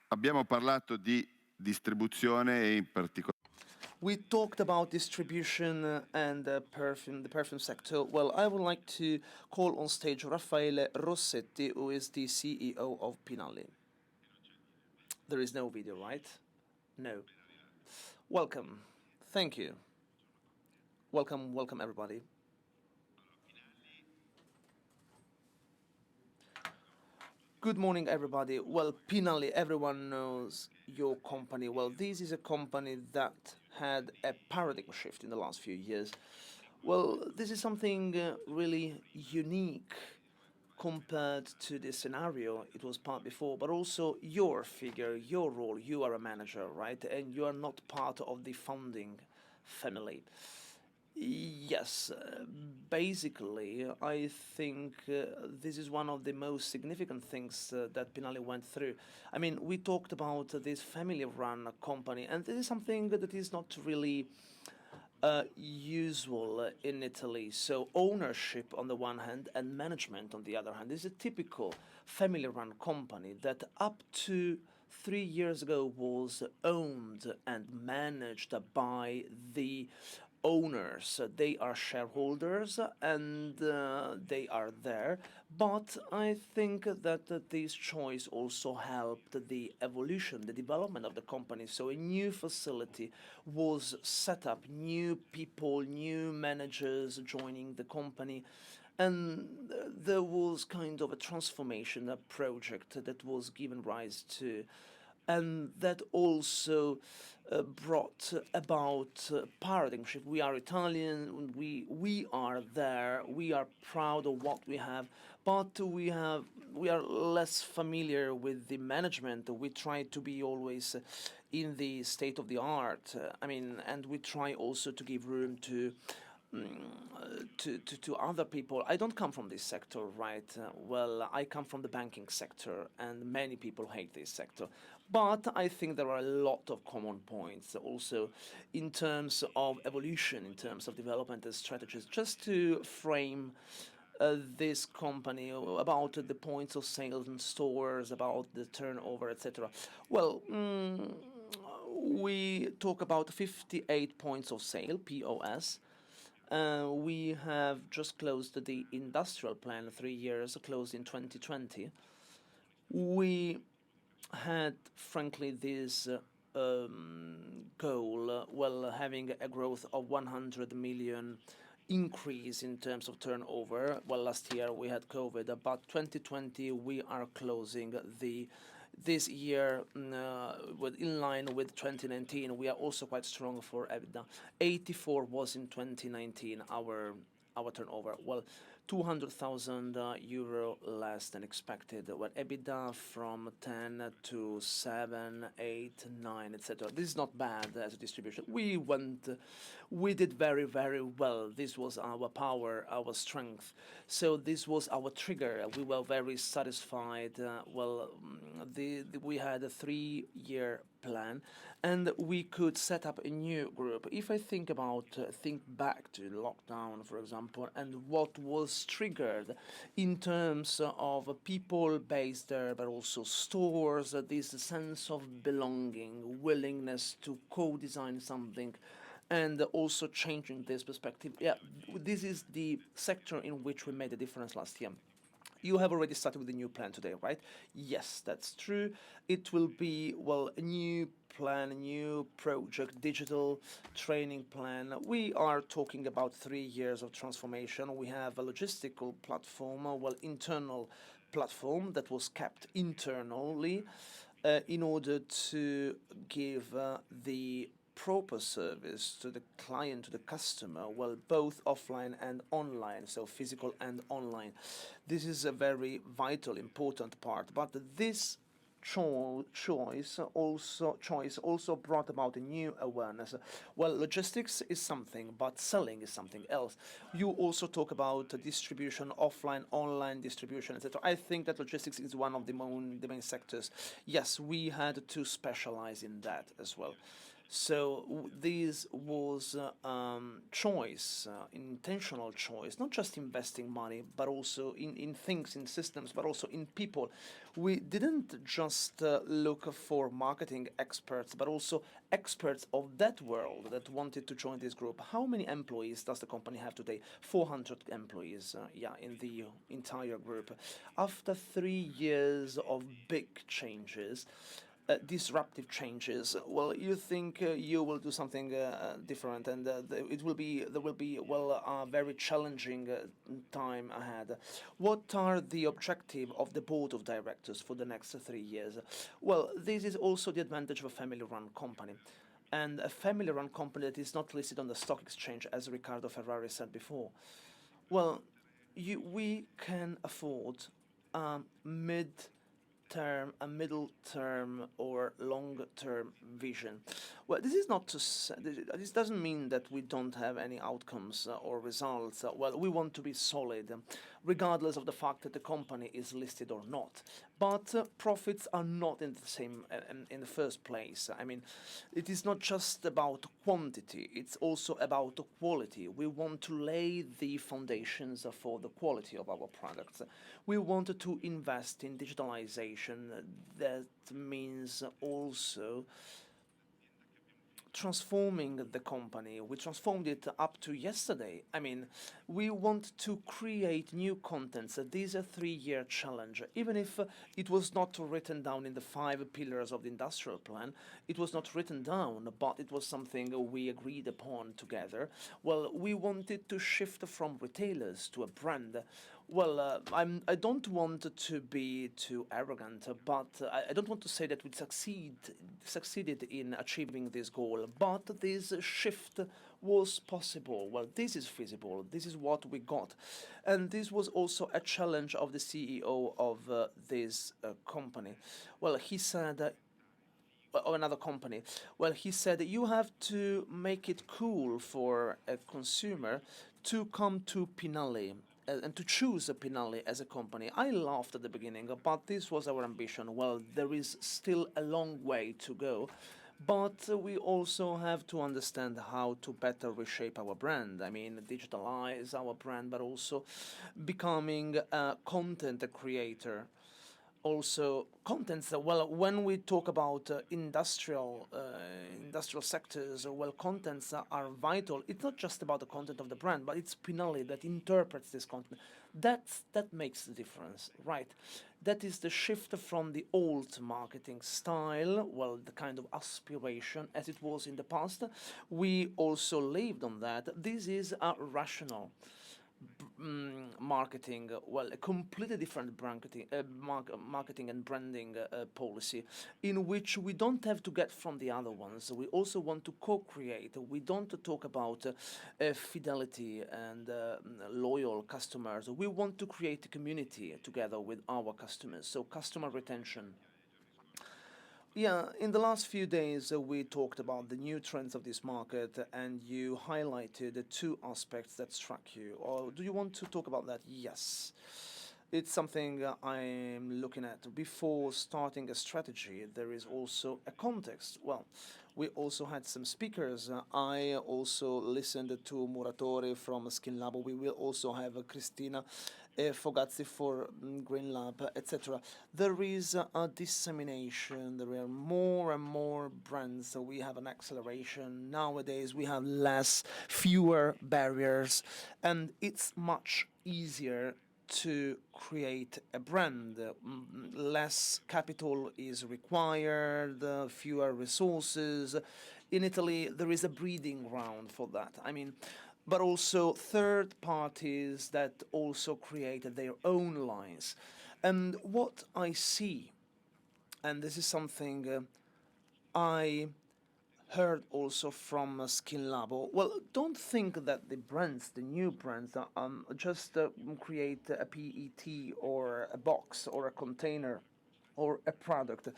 Abbiamo parlato di distribuzione e in particolare. We talked about distribution and the perfume sector. Well, I would like to call on stage Raffaele Rossetti, who is the CEO of Pinalli. There is no video, right? No. Welcome. Thank you. Welcome everybody. Good morning, everybody. Well, Pinalli, everyone knows your company. Well, this is a company that had a paradigm shift in the last few years. Well, this is something really unique compared to the scenario it was part before, but also your figure, your role. You are a manager, right? And you are not part of the founding family. Yes, basically, I think this is one of the most significant things that Pinali went through. I mean, we talked about this family-run company, and this is something that is not really usual in Italy. So ownership on the one hand and management on the other hand. This is a typical family-run company that up to 3 years ago was owned and managed by the owners. They are shareholders and they are there. But I think that this choice also helped the evolution, the development of the company. So a new facility was set up, new people, new managers joining the company. And there was kind of a transformation, a project that was given rise to, and that also brought about paradigm shift. We are Italian. We are there. We are proud of what we have, but we are less familiar with the management. We try to be always in the state of the art. I mean, and we try also to give room to other people. I don't come from this sector, right? Well, I come from the banking sector, and many people hate this sector. But I think there are a lot of common points also in terms of evolution, in terms of development and strategies. Just to frame this company about the points of sales and stores, about the turnover, etc. Well, we talk about 58 points of sale, POS. We have just closed the industrial plan 3 years, closed in 2020. We had, frankly, this goal, well, having a growth of 100 million increase in terms of turnover. Well, last year we had COVID, but 2020 we are closing this year in line with 2019. We are also quite strong for EBITDA. 84 was in 2019 our turnover. Well, 200,000 euro less than expected. Well, EBITDA from 10 to 7, 8, 9, etc. This is not bad as a distribution. We did very, very well. This was our power, our strength. So this was our trigger. We were very satisfied. We had a 3-year plan, and we could set up a new group. If I think back to lockdown, for example, and what was triggered in terms of people based there, but also stores, this sense of belonging, willingness to co-design something, and also changing this perspective. Yeah, this is the sector in which we made a difference last year. You have already started with the new plan today, right? Yes, that's true. It will be, well, a new plan, a new project, digital training plan. We are talking about 3 years of transformation. We have a logistical platform, internal platform that was kept internally in order to give the proper service to the client, to the customer, well, both offline and online, so physical and online. This is a very vital, important part. But this choice also brought about a new awareness. Well, logistics is something, but selling is something else. You also talk about distribution, offline, online distribution, etc. I think that logistics is one of the main sectors. Yes, we had to specialize in that as well. So this was choice, intentional choice, not just investing money, but also in things, in systems, but also in people. We didn't just look for marketing experts, but also experts of that world that wanted to join this group. How many employees does the company have today? 400 employees, yeah, in the entire group. After 3 years of big changes, disruptive changes. Well, you think you will do something different, and it will be there will be well a very challenging time ahead. What are the objective of the board of directors for the next 3 years? Well, this is also the advantage of a family-run company. And a family-run company that is not listed on the stock exchange, as Riccardo Ferrari said before. Well, we can afford mid term, a middle term, or long term vision. Well, this is not to say, this doesn't mean that we don't have any outcomes or results. Well, we want to be solid, regardless of the fact that the company is listed or not. But profits are not in the same in the first place. I mean, it is not just about quantity; it's also about quality. We want to lay the foundations for the quality of our products. We want to invest in digitalization. That means also transforming the company. We transformed it up to yesterday. I mean, we want to create new contents. This is a 3 year challenge. Even if it was not written down in the 5 pillars of the industrial plan, it was not written down, but it was something we agreed upon together. Well, we wanted to shift from retailers to a brand. Well, I don't want to be too arrogant, but I don't want to say that we succeeded in achieving this goal. But this shift was possible. Well, this is feasible. This is what we got, and this was also a challenge of the CEO of this company. Well, he said. Of another company. Well, he said you have to make it cool for a consumer to come to Pinelli and to choose a Pinelli as a company. I laughed at the beginning, but this was our ambition. Well, there is still a long way to go, but we also have to understand how to better reshape our brand. I mean, digitalize our brand, but also becoming a content creator, also contents. Well, when we talk about industrial sectors, well, contents are vital. It's not just about the content of the brand, but it's Pinelli that interprets this content. That makes the difference, right? That is the shift from the old marketing style, well, the kind of aspiration as it was in the past. We also lived on that. This is a rational marketing, well, a completely different marketing and branding policy, in which we don't have to get from the other ones. We also want to co-create. We don't talk about fidelity and loyal customers. We want to create a community together with our customers. So customer retention. Yeah, in the last few days, we talked about the new trends of this market, and you highlighted the two aspects that struck you. Or do you want to talk about that? Yes. It's something I'm looking at. Before starting a strategy, there is also a context. Well, we also had some speakers. I also listened to Muratori from Skin Lab. We will also have Cristina Fogazzi for Green Lab, etc. There is a dissemination. There are more and more brands. So we have an acceleration. Nowadays, we have fewer barriers, and it's much easier to create a brand. Less capital is required, fewer resources. In Italy, there is a breeding ground for that. I mean, but also third parties that also create their own lines. And what I see, and this is something I heard also from Skin Labo. Well, don't think that the brands, the new brands, just create a PET or a box or a container. or a product.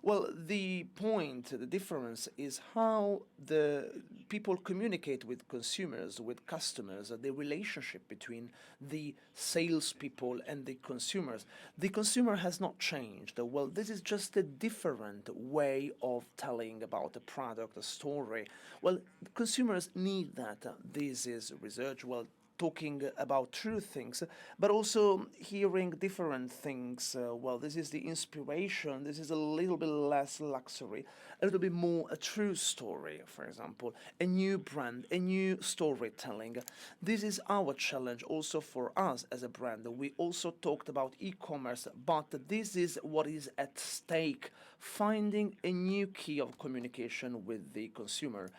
Well, the point, the difference is how the people communicate with consumers, with customers, the relationship between the salespeople and the consumers. The consumer has not changed. Well, this is just a different way of telling about a product, a story. Well, consumers need that. This is research. Well, talking about true things, but also hearing different things. Well, this is the inspiration. This is a little bit less luxury, a little bit more a true story, for example, a new brand, a new storytelling. This is our challenge also for us as a brand. We also talked about e-commerce, but this is what is at stake, finding a new key of communication with the consumer.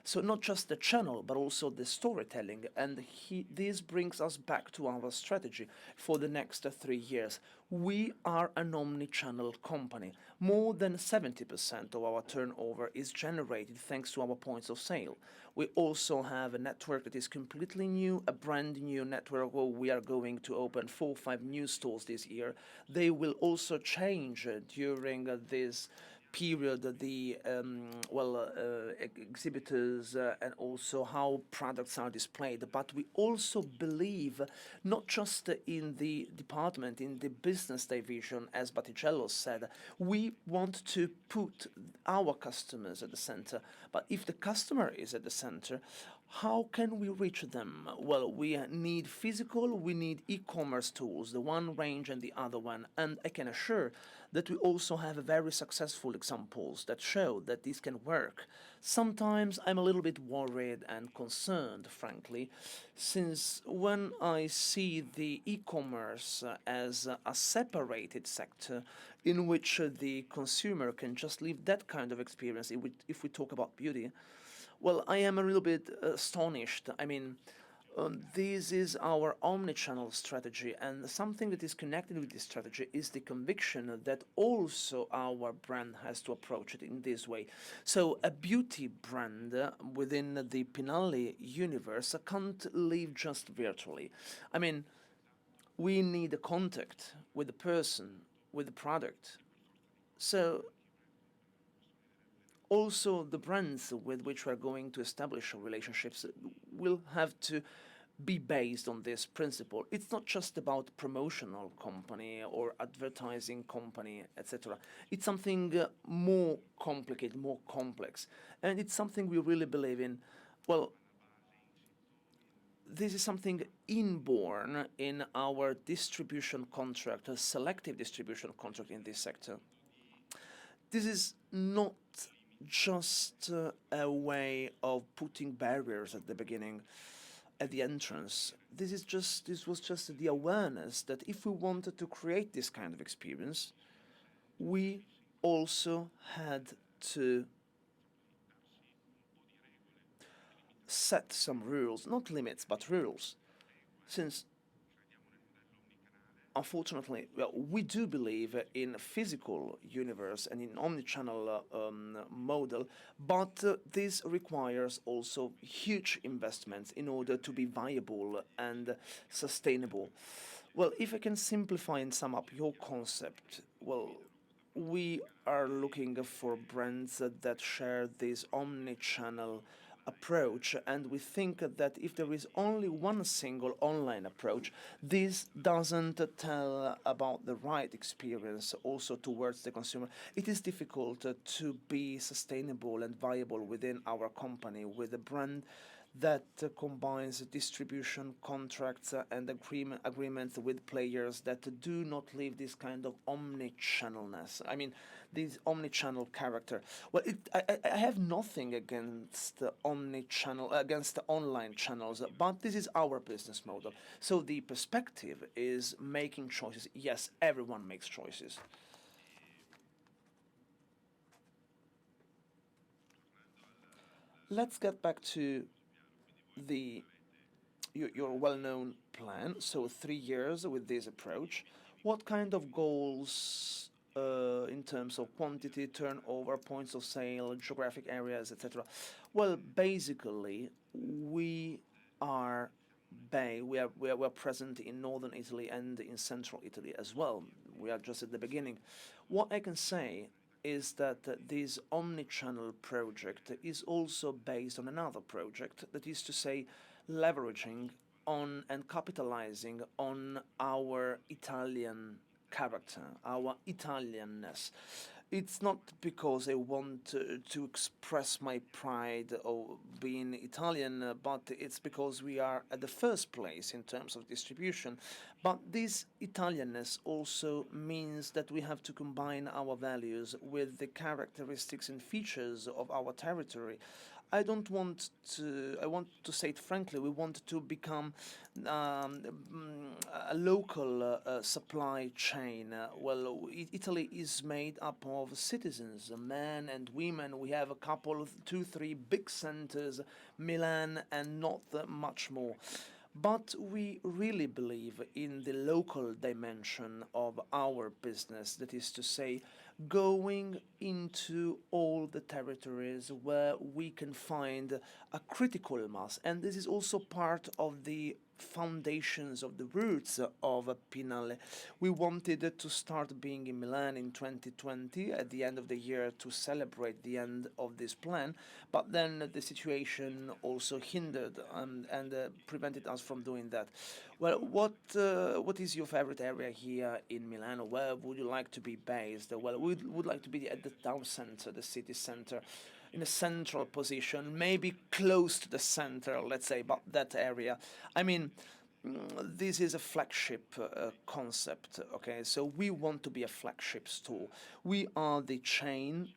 So not just the channel, but also the storytelling. And this brings us back to our strategy for the next 3 years. We are an omni-channel company. More than 70% of our turnover is generated thanks to our points of sale. We also have a network that is completely new, a brand new network where we are going to open 4 or 5 new stores this year. They will also change during this period, the exhibitors, and also how products are displayed. But we also believe not just in the department, in the business division, as Batticello said, we want to put our customers at the center. But if the customer is at the center, how can we reach them? Well, we need physical, we need e-commerce tools, the one range and the other one. And I can assure that we also have very successful examples that show that this can work. Sometimes I'm a little bit worried and concerned, frankly, since when I see the e-commerce as a separated sector in which the consumer can just live that kind of experience, if we talk about beauty, well, I am a little bit astonished. I mean, this is our omnichannel strategy, and something that is connected with this strategy is the conviction that also our brand has to approach it in this way. So, a beauty brand within the Pinalli universe can't live just virtually. I mean, we need a contact with the person, with the product. So, also the brands with which we're going to establish relationships will have to be based on this principle. It's not just about promotional company or advertising company, etc. It's something more complicated, more complex, and it's something we really believe in. Well, this is something inborn in our distribution contract, a selective distribution contract in this sector. This is not just a way of putting barriers at the beginning, at the entrance. This was just the awareness that if we wanted to create this kind of experience, we also had to set some rules, not limits, but rules, since unfortunately, well, we do believe in a physical universe and in omnichannel model, but this requires also huge investments in order to be viable and sustainable. Well, if I can simplify and sum up your concept, well, we are looking for brands that share this omni-channel approach, and we think that if there is only one single online approach, this doesn't tell about the right experience also towards the consumer. It is difficult to be sustainable and viable within our company with a brand that combines distribution contracts and agreements with players that do not live this kind of omni-channelness. I mean, this omni-channel character. Well, I have nothing against omni-channel, against the online channels, but this is our business model. So the perspective is making choices. Yes, everyone makes choices. Let's get back to the your well-known plan. So 3 years with this approach. What kind of goals in terms of quantity, turnover, points of sale, geographic areas, etc.? Well, basically, we are we're present in northern Italy and in central Italy as well. we are just at the beginning. What I can say is that this omnichannel project is also based on another project, that is to say, leveraging on and capitalizing on our Italian character, our Italianness. It's not because I want to express my pride of being Italian, but it's because we are at the first place in terms of distribution. But this Italianness also means that we have to combine our values with the characteristics and features of our territory. I don't want to, I want to say it frankly, we want to become a local supply chain. Italy is made up of citizens, men and women. We have a couple, of two, three big centers, Milan, and not much more. But we really believe in the local dimension of our business, that is to say, going into all the territories where we can find a critical mass. And this is also part of the foundations of the roots of Pinale. We wanted to start being in Milan in 2020 at the end of the year to celebrate the end of this plan, but then the situation also hindered and prevented us from doing that. Well, what is your favorite area here in Milan? Where would you like to be based? Well, we would like to be at the town center, the city center, in a central position, maybe close to the center, let's say, but that area. I mean, this is a flagship concept, okay? So we want to be a flagship store. We are the chain,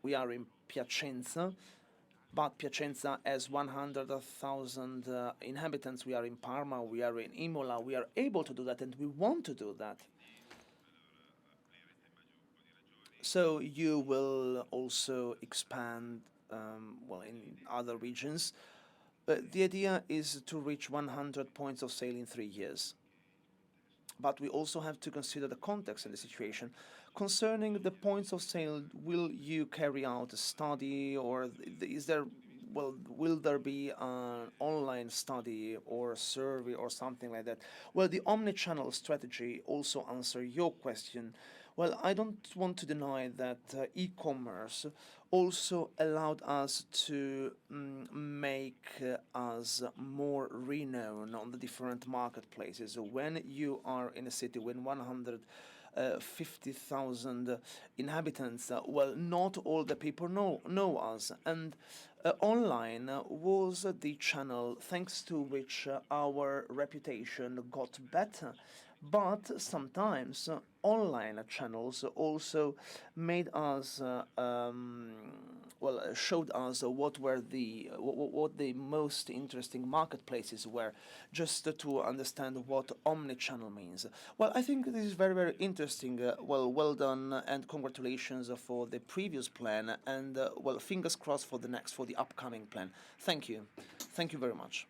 we are in Piacenza, but Piacenza has 100,000 inhabitants. We are in Parma, we are in Imola, we are able to do that, and we want to do that. So you will also expand, in other regions. The idea is to reach 100 points of sale in 3 years. But we also have to consider the context and the situation. Concerning the points of sale, will you carry out a study, or is there, will there be an online study or a survey or something like that? Well, the omnichannel strategy also answer your question. Well, I don't want to deny that e-commerce also allowed us to make us more renowned on the different marketplaces. When you are in a city with 150,000 inhabitants, not all the people know us, and online was the channel thanks to which our reputation got better. But sometimes online channels also made us, showed us what the most interesting marketplaces were, just to understand what omnichannel means. Well, I think this is very, very interesting. Well done, and congratulations for the previous plan, and fingers crossed for the upcoming plan. Thank you very much.